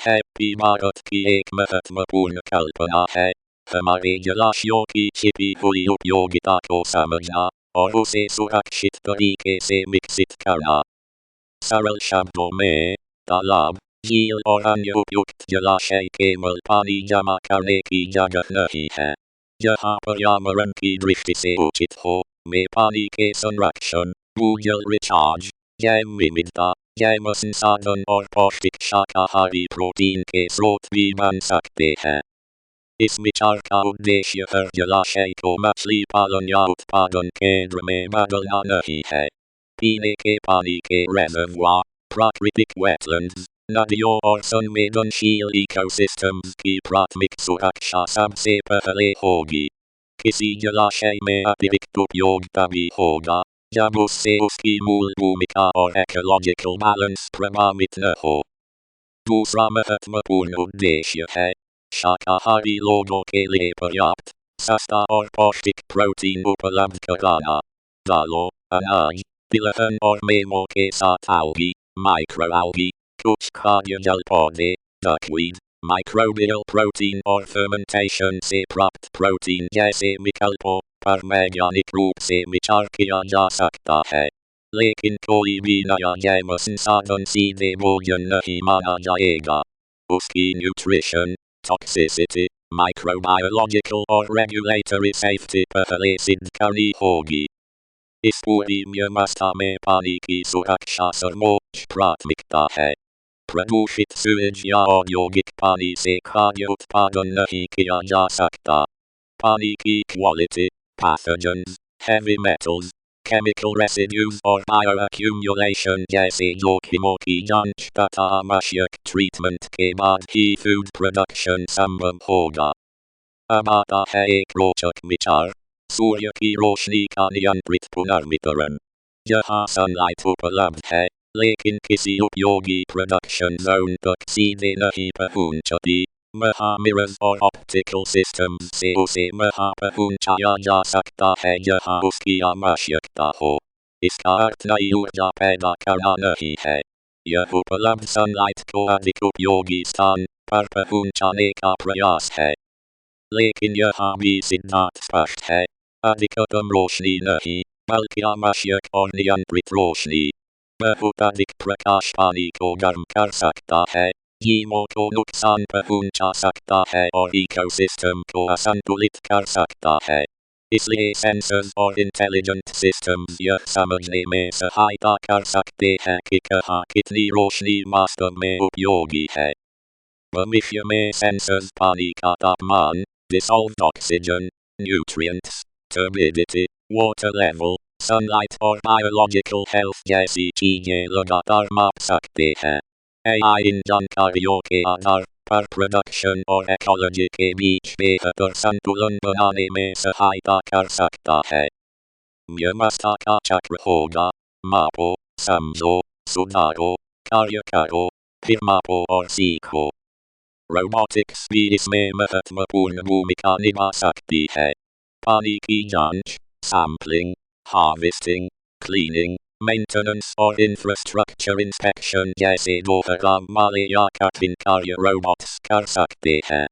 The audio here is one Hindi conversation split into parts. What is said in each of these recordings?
हैप्पी भारत की एक महत्वपूर्ण कल्पना है। हमारे जलाशयों की छिपी हुई उपयोगिता को समझना और उसे सुरक्षित तरीके से विकसित करना। सरल शब्दों में, तालाब, झील और अन्य उपयुक्त जलाशय केवल पानी जमा करने की जगह नहीं है। जहाँ पर्यावरण की दृष्टि से उचित हो, वे पानी के संरक्षण, भूजल रिचार्ज, जैव विविधता, जैव संसाधन और पौष्टिक शाकाहारी प्रोटीन के स्रोत भी बन सकते हैं। इस विचार का उद्देश्य हर जलाशय को मछली पालन या उत्पादन केंद्र में बदलना नहीं है। पीने के पानी के रेजर्वॉर, प्राकृतिक वेटलैंड्स, नदियों और संवेदनशील इकोसिस्टम्स की प्राथमिक सुरक्षा सबसे पहले होगी। किसी जलाशय में अतिरिक्त उपयोग तभी होगा जब उससे उसकी मूल भूमिका और इकोलॉजिकल बैलेंस प्रभावित न हो। दूसरा महत्वपूर्ण उद्देश्य है शाकाहारी लोगों के लिए पर्याप्त, सस्ता और पौष्टिक प्रोटीन उपलब्ध कराना। दालों, अनाज, तिलहन और मेवों के साथ algae, माइक्रोएल्गी, कुछ खाद्य जल पौधे, डकवीड, माइक्रोबियल प्रोटीन और फर्मेंटेशन से प्राप्त प्रोटीन जैसे विकल्पों पर वैज्ञानिक रूप से विचार किया जा सकता है। लेकिन कोई भी नया जैव संसाधन सीधे भोजन नहीं माना जाएगा। उसकी न्यूट्रिशन, टॉक्सिसिटी, माइक्रोबायोलॉजिकल और रेगुलेटरी सेफ्टी पहले सिद्ध करनी होगी। इस पूरी व्यवस्था में पानी की सुरक्षा सर्वोच्च प्राथमिकता है। प्रदूषित सीवेज या औद्योगिक पानी से खाद्य उत्पादन नहीं किया जा सकता। पानी की quality, pathogens, heavy metals, chemical residues और बायोअक्यूमुलेशन जैसे जोखिमों की जांच तथा आवश्यक ट्रीटमेंट के बाद ही फूड प्रोडक्शन संभव होगा। अब आता है एक रोचक विचार, सूर्य की रोशनी का नियंत्रित पुनर्वितरण। जहाँ सनलाइट उपलब्ध है, लेकिन किसी उपयोगी प्रोडक्शन जोन तक सीधे नहीं पहुंचती, वहाँ मिरर्स और ऑप्टिकल सिस्टम्स से उसे वहाँ पहुंचाया जा सकता है जहाँ उसकी आवश्यकता हो। इसका अर्थ नई ऊर्जा पैदा करना नहीं है। यह उपलब्ध सनलाइट को अधिक उपयोगी स्थान पर पहुंचाने का प्रयास है। लेकिन यहाँ भी सिद्धांत स्पष्ट है, अधिकतम रोशनी नहीं, बल्कि आवश्यक और नियंत्रित रोशनी। बहुत अधिक प्रकाश पानी को गर्म कर सकता है, जीवों को नुकसान पहुंचा सकता है और इकोसिस्टम को असंतुलित कर सकता है। इसलिए सेंसर्स और इंटेलिजेंट सिस्टम्स यह समझने में सहायता कर सकते हैं कि कहाँ कितनी रोशनी वास्तव में उपयोगी है। भविष्य में सेंसर्स पानी का तापमान, dissolved oxygen, nutrients, turbidity, water level, sunlight और biological health जैसी चीजें लगातार माप सकते हैं। AI इन जानकारियों के आधार पर प्रोडक्शन और इकोलॉजी के बीच बेहतर संतुलन बनाने में सहायता कर सकता है। व्यवस्था का चक्र होगा, मापो, समझो, सुधारो, कार्य करो, फिर मापो और सीखो। रोबोटिक्स भी इसमें महत्वपूर्ण भूमिका निभा सकती है। पानी की जांच, सैंपलिंग, हार्वेस्टिंग, क्लीनिंग, मेंटेनेंस और इंफ्रास्ट्रक्चर इंस्पेक्शन जैसे दोहराव वाले या कठिन कार्य रोबोट्स कर सकते हैं।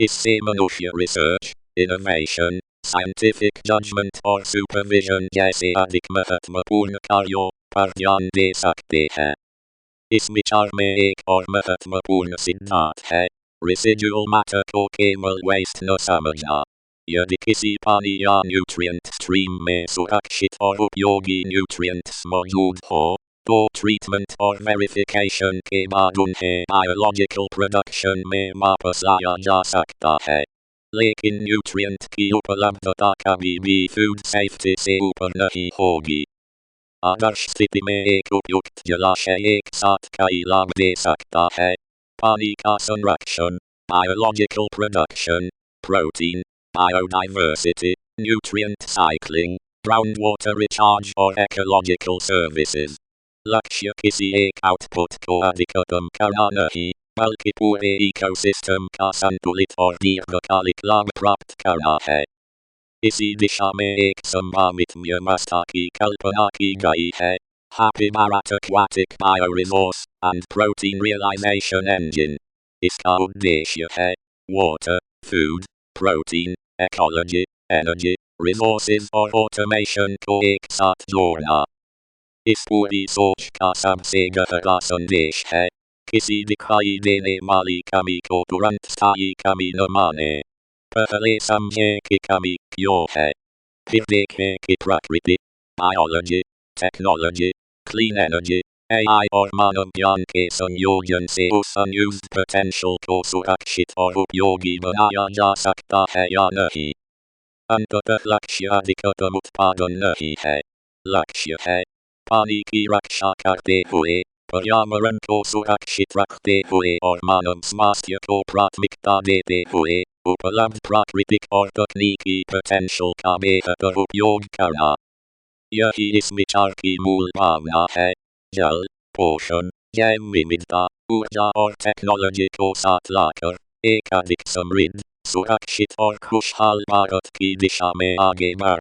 इससे मनुष्य रिसर्च, इनोवेशन, साइंटिफिक जजमेंट और सुपरविजन जैसे अधिक महत्वपूर्ण कार्यों पर ध्यान दे सकते हैं। इस विचार में एक और महत्वपूर्ण सिद्धांत है, रेसिडुअल मैटर को केवल वेस्ट न समझना। यदि किसी पानी या न्यूट्रिएंट स्ट्रीम में सुरक्षित और उपयोगी न्यूट्रिएंट्स मौजूद हो, तो ट्रीटमेंट और वेरिफिकेशन के बाद उन्हें बायोलॉजिकल प्रोडक्शन में वापस लाया जा सकता है। लेकिन न्यूट्रिएंट की उपलब्धता कभी भी फूड सेफ्टी से ऊपर नहीं होगी। आदर्श स्थिति में एक उपयुक्त जलाशय एक साथ कई लाभ दे सकता है। पानी का संरक्षण, biological production, protein, biodiversity, nutrient cycling, ground water recharge और इकोलॉजिकल सर्विसेज। लक्ष्य किसी एक आउटपुट को अधिकतम करना नहीं, बल्कि पूरे इकोसिस्टम का संतुलित और दीर्घकालिक लाभ प्राप्त करना है। इसी दिशा में एक संभावित व्यवस्था की कल्पना की गई है, Happy Bharat Aquatic Bioresource and Protein Realization Engine। इसका उद्देश्य है water, food, protein, ecology, energy, resources और automation को एक साथ जोड़ना। इस पूरी सोच का सबसे गहरा संदेश है, किसी दिखाई देने वाली कमी को तुरंत स्थायी कमी न माने। पहले समझें कि कमी क्यों है, फिर देखें कि प्रकृति, biology, technology, clean energy, AI और मानव ज्ञान के संयोजन से उस अनयूज्ड पोटेंशियल को सुरक्षित और उपयोगी बनाया जा सकता है या नहीं। अंततः लक्ष्य अधिकतम उत्पादन नहीं है, लक्ष्य है पानी की रक्षा करते हुए, पर्यावरण को सुरक्षित रखते हुए और मानव स्वास्थ्य को प्राथमिकता देते हुए उपलब्ध प्राकृतिक और तकनीकी पोटेंशियल का बेहतर उपयोग करना। यही इस विचार की मूल भावना है। जल, पोषण, जैव विविधता, ऊर्जा और टेक्नोलॉजी को साथ लाकर एक अधिक समृद्ध, सुरक्षित और खुशहाल भारत की दिशा में आगे बढ़